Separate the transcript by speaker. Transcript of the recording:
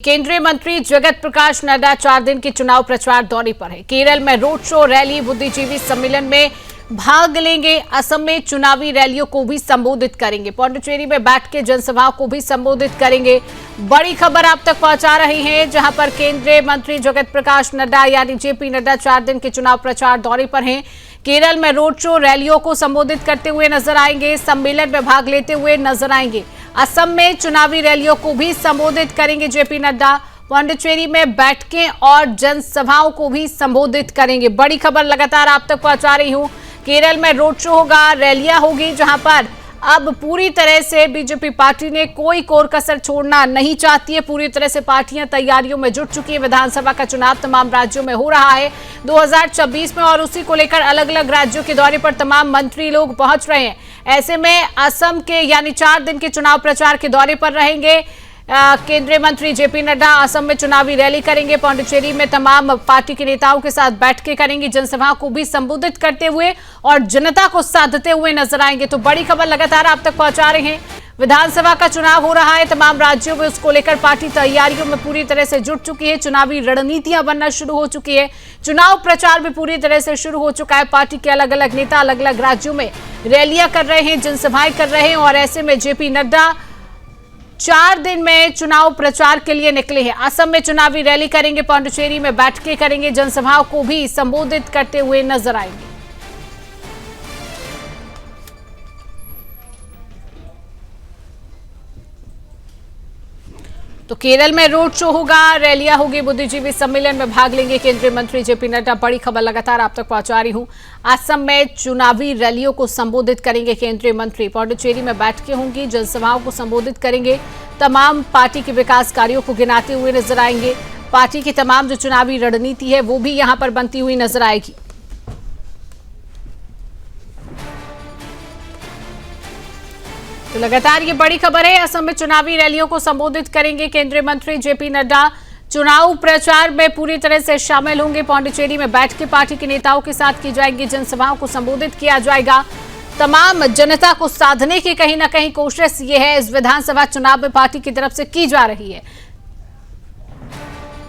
Speaker 1: केंद्रीय मंत्री जगत प्रकाश नड्डा 4 दिन के चुनाव प्रचार दौरे पर है। केरल में रोड शो, रैली, बुद्धिजीवी सम्मेलन में भाग लेंगे। असम में चुनावी रैलियों को भी संबोधित करेंगे। पौंडीचेरी में बैठ के जनसभाओं को भी संबोधित करेंगे। बड़ी खबर आप तक पहुंचा रहे हैं, जहां पर केंद्रीय मंत्री जगत प्रकाश नड्डा यानी जेपी नड्डा 4 दिन के चुनाव प्रचार दौरे पर हैं। केरल में रोड शो, रैलियों को संबोधित करते हुए नजर आएंगे। सम्मेलन में भाग लेते हुए नजर आएंगे। असम में चुनावी रैलियों को भी संबोधित करेंगे जेपी नड्डा। पौंडीचेरी में बैठकें और जनसभाओं को भी संबोधित करेंगे। बड़ी खबर लगातार आप तक पहुंचा रही हूं। केरल में रोड शो होगा, रैलियां होगी, जहां पर अब पूरी तरह से बीजेपी पार्टी ने कोई कोर कसर छोड़ना नहीं चाहती है। पूरी तरह से पार्टियां तैयारियों में जुट चुकी है। विधानसभा का चुनाव तमाम राज्यों में हो रहा है 2026 में, और उसी को लेकर अलग अलग राज्यों के दौरे पर तमाम मंत्री लोग पहुंच रहे हैं। ऐसे में असम के यानी 4 दिन के चुनाव प्रचार के दौरे पर रहेंगे केंद्रीय मंत्री जेपी नड्डा। असम में चुनावी रैली करेंगे। पौंडीचेरी में तमाम पार्टी के नेताओं के साथ बैठकें करेंगे। जनसभा को भी संबोधित करते हुए और जनता को साधते हुए नजर आएंगे। तो बड़ी खबर लगातार आप तक पहुंचा रहे हैं। विधानसभा का चुनाव हो रहा है तमाम राज्यों में, उसको लेकर पार्टी तैयारियों में पूरी तरह से जुट चुकी है। चुनावी रणनीतियां बनना शुरू हो चुकी है। चुनाव प्रचार भी पूरी तरह से शुरू हो चुका है। पार्टी के अलग अलग नेता अलग अलग राज्यों में रैलियां कर रहे हैं, जनसभाएं कर रहे हैं, और ऐसे में जेपी नड्डा 4 दिन में चुनाव प्रचार के लिए निकले हैं। असम में चुनावी रैली करेंगे, पौंडीचेरी में बैठकें करेंगे, जनसभाओं को भी संबोधित करते हुए नजर आएंगे। तो केरल में रोड शो होगा, रैलियां होगी, बुद्धिजीवी सम्मेलन में भाग लेंगे केंद्रीय मंत्री जेपी नड्डा। बड़ी खबर लगातार आप तक पहुंचा रही हूं। असम में चुनावी रैलियों को संबोधित करेंगे केंद्रीय मंत्री। पौंडीचेरी में बैठकें होंगी, जनसभाओं को संबोधित करेंगे। तमाम पार्टी के विकास कार्यों को गिनाते हुए नजर आएंगे। पार्टी की तमाम जो चुनावी रणनीति है वो भी यहां पर बनती हुई नजर आएगी। तो लगातार ये बड़ी खबर है। असम में चुनावी रैलियों को संबोधित करेंगे केंद्रीय मंत्री जेपी नड्डा। चुनाव प्रचार में पूरी तरह से शामिल होंगे। पौंडीचेरी में बैठ के पार्टी के नेताओं के साथ की जाएगी जनसभाओं को संबोधित किया जाएगा। तमाम जनता को साधने की कहीं ना कहीं कोशिश ये है इस विधानसभा चुनाव में पार्टी की तरफ से की जा रही है।